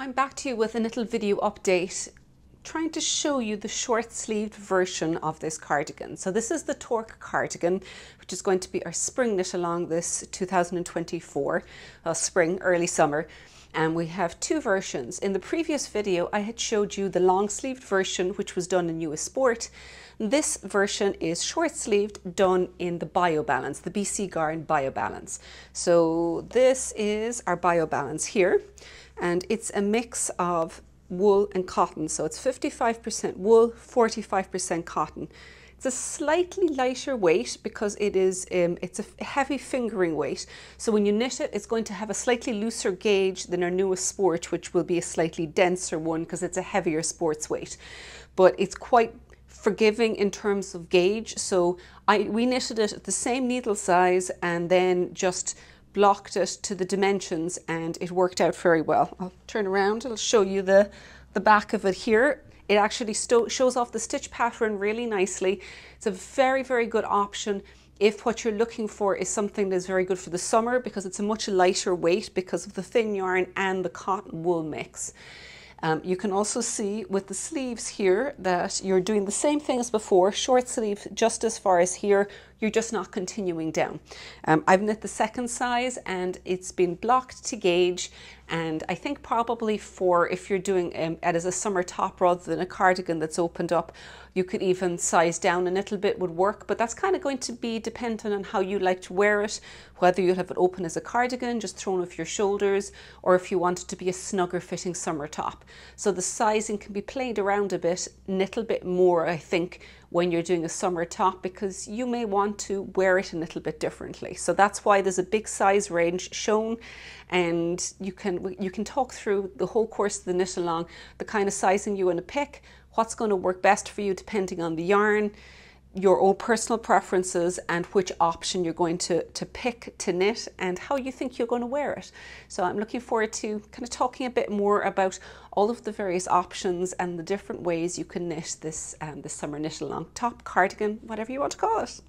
I'm back to you with a little video update trying to show you the short-sleeved version of this cardigan. So this is the Torc cardigan, which is going to be our spring knit along this 2024, spring, early summer. And we have two versions. In the previous video, I had showed you the long-sleeved version, which was done in US Sport. This version is short-sleeved, done in the BioBalance, the BC Garn BioBalance. So this is our BioBalance here, and it's a mix of wool and cotton. So it's 55% wool, 45% cotton. It's a slightly lighter weight because it's a heavy fingering weight. So when you knit it, it's going to have a slightly looser gauge than our newest Sport, which will be a slightly denser one because it's a heavier sports weight. But it's quite forgiving in terms of gauge. So we knitted it at the same needle size and then just blocked it to the dimensions, and it worked out very well. I'll turn around, I'll show you the back of it here. It actually shows off the stitch pattern really nicely. It's a very, very good option if what you're looking for is something that's very good for the summer, because it's a much lighter weight because of the thin yarn and the cotton wool mix. You can also see with the sleeves here that you're doing the same thing as before, short sleeve just as far as here, you're just not continuing down. I've knit the second size and it's been blocked to gauge, and I think probably for if you're doing it as a summer top rather than a cardigan that's opened up, you could even size down a little bit would work, but that's kind of going to be dependent on how you like to wear it, whether you have it open as a cardigan, just thrown off your shoulders, or if you want it to be a snugger fitting summer top. So the sizing can be played around a little bit more, I think, when you're doing a summer top, because you may want to wear it a little bit differently. So that's why there's a big size range shown, and you can talk through the whole course of the knit along, the kind of sizing you want to pick, what's going to work best for you depending on the yarn, your own personal preferences, and which option you're going to pick to knit and how you think you're going to wear it. So I'm looking forward to kind of talking a bit more about all of the various options and the different ways you can knit this summer knit along top, cardigan, whatever you want to call it.